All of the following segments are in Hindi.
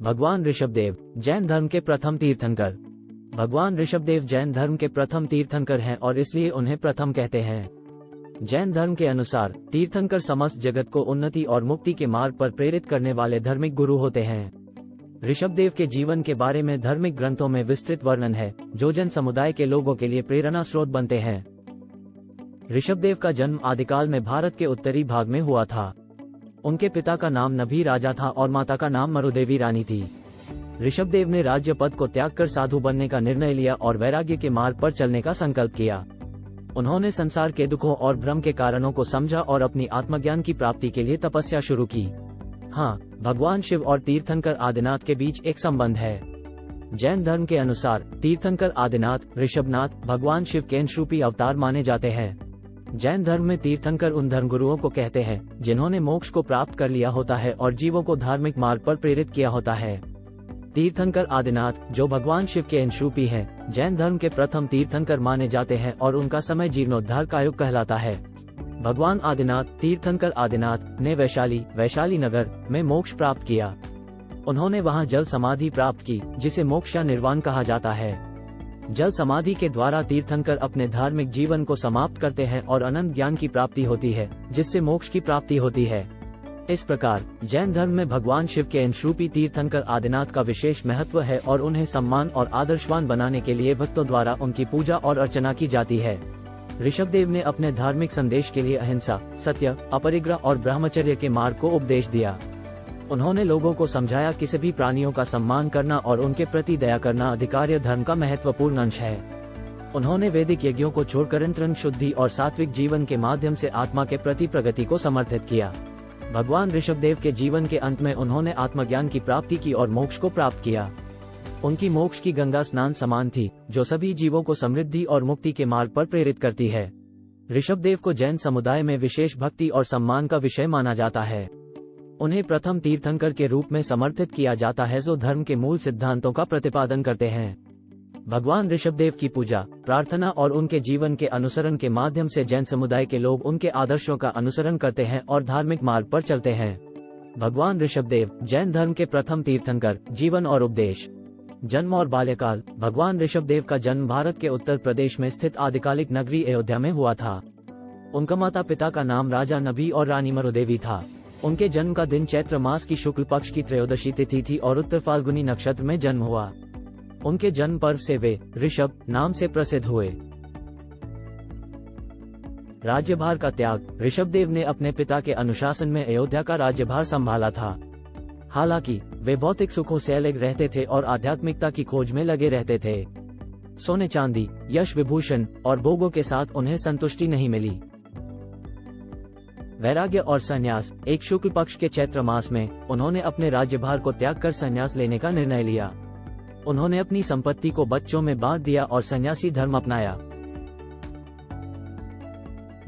भगवान ऋषभदेव जैन धर्म के प्रथम तीर्थंकर। भगवान ऋषभदेव जैन धर्म के प्रथम तीर्थंकर हैं और इसलिए उन्हें प्रथम कहते हैं। जैन धर्म के अनुसार तीर्थंकर समस्त जगत को उन्नति और मुक्ति के मार्ग पर प्रेरित करने वाले धार्मिक गुरु होते हैं। ऋषभदेव के जीवन के बारे में धार्मिक ग्रंथों में विस्तृत वर्णन है, जो जैन समुदाय के लोगों के लिए प्रेरणा स्रोत बनते हैं। ऋषभदेव का जन्म आदिकाल में भारत के उत्तरी भाग में हुआ था। उनके पिता का नाम नभी राजा था और माता का नाम मरुदेवी रानी थी। ऋषभदेव ने राज्य पद को त्याग कर साधु बनने का निर्णय लिया और वैराग्य के मार्ग पर चलने का संकल्प किया। उन्होंने संसार के दुखों और भ्रम के कारणों को समझा और अपनी आत्मज्ञान की प्राप्ति के लिए तपस्या शुरू की। हाँ, भगवान शिव और तीर्थंकर आदिनाथ के बीच एक संबंध है। जैन धर्म के अनुसार तीर्थंकर आदिनाथ ऋषभनाथ भगवान शिव के अंशरूपी अवतार माने जाते हैं। जैन धर्म में तीर्थंकर उन धर्मगुरुओं को कहते हैं जिन्होंने मोक्ष को प्राप्त कर लिया होता है और जीवों को धार्मिक मार्ग पर प्रेरित किया होता है। तीर्थंकर आदिनाथ, जो भगवान शिव के अंशरूपी हैं, जैन धर्म के प्रथम तीर्थंकर माने जाते हैं और उनका समय जीर्णोद्धार का युग कहलाता है। भगवान आदिनाथ तीर्थंकर आदिनाथ ने वैशाली नगर में मोक्ष प्राप्त किया। उन्होंने वहां जल समाधि प्राप्त की, जिसे मोक्ष या निर्वाण कहा जाता है। जल समाधि के द्वारा तीर्थंकर अपने धार्मिक जीवन को समाप्त करते हैं और अनंत ज्ञान की प्राप्ति होती है, जिससे मोक्ष की प्राप्ति होती है। इस प्रकार जैन धर्म में भगवान शिव के अंशरूपी तीर्थंकर आदिनाथ का विशेष महत्व है और उन्हें सम्मान और आदर्शवान बनाने के लिए भक्तों द्वारा उनकी पूजा और अर्चना की जाती है। ऋषभदेव ने अपने धार्मिक संदेश के लिए अहिंसा, सत्य, अपरिग्रह और ब्रह्मचर्य के मार्ग को उपदेश दिया। उन्होंने लोगों को समझाया कि सभी प्राणियों का सम्मान करना और उनके प्रति दया करना अधिकार्य धर्म का महत्वपूर्ण अंश है। उन्होंने वैदिक यज्ञों को छोड़कर अंतरंग शुद्धि और सात्विक जीवन के माध्यम से आत्मा के प्रति प्रगति को समर्थित किया। भगवान ऋषभदेव के जीवन के अंत में उन्होंने आत्मज्ञान की प्राप्ति की और मोक्ष को प्राप्त किया। उनकी मोक्ष की गंगा स्नान समान थी, जो सभी जीवों को समृद्धि और मुक्ति के मार्ग पर प्रेरित करती है। ऋषभदेव को जैन समुदाय में विशेष भक्ति और सम्मान का विषय माना जाता है। उन्हें प्रथम तीर्थंकर के रूप में समर्थित किया जाता है, जो धर्म के मूल सिद्धांतों का प्रतिपादन करते हैं। भगवान ऋषभदेव की पूजा, प्रार्थना और उनके जीवन के अनुसरण के माध्यम से जैन समुदाय के लोग उनके आदर्शों का अनुसरण करते हैं और धार्मिक मार्ग पर चलते हैं। भगवान ऋषभदेव जैन धर्म के प्रथम तीर्थंकर। जीवन और उपदेश। जन्म और बाल्यकाल। भगवान ऋषभदेव का जन्म भारत के उत्तर प्रदेश में स्थित आदिकालिक नगरी अयोध्या में हुआ था। उनका माता पिता का नाम राजा नभी और रानी मरुदेवी था। उनके जन्म का दिन चैत्र मास की शुक्ल पक्ष की त्रयोदशी तिथि थी और उत्तर फाल्गुनी नक्षत्र में जन्म हुआ। उनके जन्म पर्व से वे ऋषभ नाम से प्रसिद्ध हुए। राज्यभार का त्याग। ऋषभदेव ने अपने पिता के अनुशासन में अयोध्या का राज्यभार संभाला था। हालांकि वे भौतिक सुखों से अलग रहते थे और आध्यात्मिकता की खोज में लगे रहते थे। सोने चांदी, यश विभूषण और भोगों के साथ उन्हें संतुष्टि नहीं मिली। वैराग्य और संन्यास। एक शुक्ल पक्ष के चैत्र मास में उन्होंने अपने राज्यभार को त्याग कर संन्यास लेने का निर्णय लिया। उन्होंने अपनी संपत्ति को बच्चों में बांट दिया और सन्यासी धर्म अपनाया।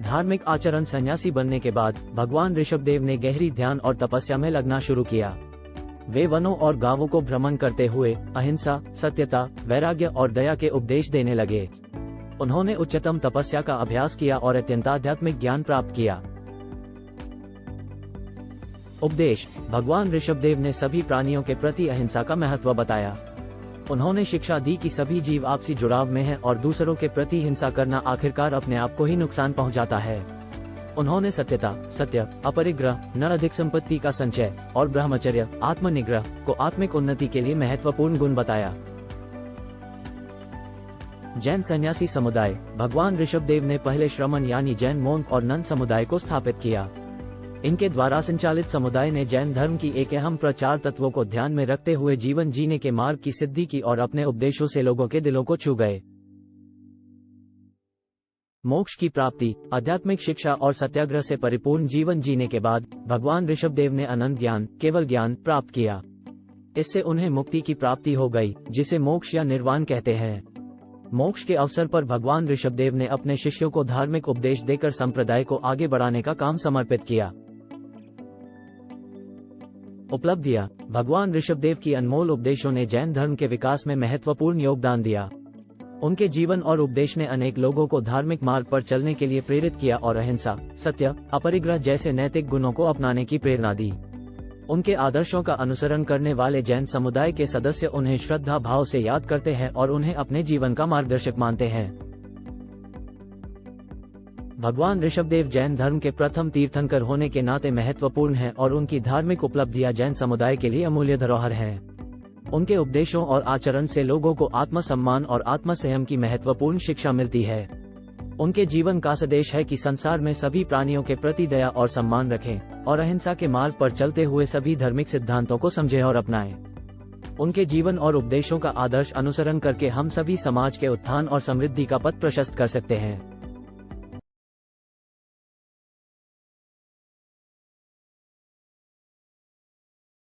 धार्मिक आचरण। सन्यासी बनने के बाद भगवान ऋषभदेव ने गहरी ध्यान और तपस्या में लगना शुरू किया। वे वनों और गांवों को भ्रमण करते हुए अहिंसा, सत्यता, वैराग्य और दया के उपदेश देने लगे। उन्होंने उच्चतम तपस्या का अभ्यास किया और अत्यंत आध्यात्मिक ज्ञान प्राप्त किया। उपदेश। भगवान ऋषभदेव ने सभी प्राणियों के प्रति अहिंसा का महत्व बताया। उन्होंने शिक्षा दी कि सभी जीव आपसी जुड़ाव में हैं और दूसरों के प्रति हिंसा करना आखिरकार अपने आप को ही नुकसान पहुंचाता है। उन्होंने सत्यता, सत्य, अपरिग्रह, न अधिक संपत्ति का संचय और ब्रह्मचर्य, आत्मनिग्रह को आत्मिक उन्नति के लिए महत्वपूर्ण गुण बताया। जैन सन्यासी समुदाय। भगवान ऋषभदेव ने पहले श्रमण यानी जैन मोंक और नन समुदाय को स्थापित किया। इनके द्वारा संचालित समुदाय ने जैन धर्म की एक अहम प्रचार तत्वों को ध्यान में रखते हुए जीवन जीने के मार्ग की सिद्धि की और अपने उपदेशों से लोगों के दिलों को छू गए। मोक्ष की प्राप्ति। आध्यात्मिक शिक्षा और सत्याग्रह से परिपूर्ण जीवन जीने के बाद भगवान ऋषभदेव ने अनंत ज्ञान, केवल ज्ञान प्राप्त किया। इससे उन्हें मुक्ति की प्राप्ति हो गई, जिसे मोक्ष या निर्वाण कहते हैं। मोक्ष के अवसर पर भगवान ऋषभदेव ने अपने शिष्यों को धार्मिक उपदेश देकर संप्रदाय को आगे बढ़ाने का काम समर्पित किया। उपलब्धियां। भगवान ऋषभदेव की अनमोल उपदेशों ने जैन धर्म के विकास में महत्वपूर्ण योगदान दिया। उनके जीवन और उपदेश ने अनेक लोगों को धार्मिक मार्ग पर चलने के लिए प्रेरित किया और अहिंसा, सत्य, अपरिग्रह जैसे नैतिक गुणों को अपनाने की प्रेरणा दी। उनके आदर्शों का अनुसरण करने वाले जैन समुदाय के सदस्य उन्हें श्रद्धा भाव से याद करते हैं और उन्हें अपने जीवन का मार्गदर्शक मानते हैं। भगवान ऋषभदेव जैन धर्म के प्रथम तीर्थंकर होने के नाते महत्वपूर्ण हैं और उनकी धार्मिक उपलब्धियां जैन समुदाय के लिए अमूल्य धरोहर हैं। उनके उपदेशों और आचरण से लोगों को आत्मसम्मान और आत्मसंयम की महत्वपूर्ण शिक्षा मिलती है। उनके जीवन का संदेश है कि संसार में सभी प्राणियों के प्रति दया और सम्मान रखें और अहिंसा के मार्ग पर चलते हुए सभी धार्मिक सिद्धांतों को समझें और अपनाएं। उनके जीवन और उपदेशों का आदर्श अनुसरण करके हम सभी समाज के उत्थान और समृद्धि का पथ प्रशस्त कर सकते हैं।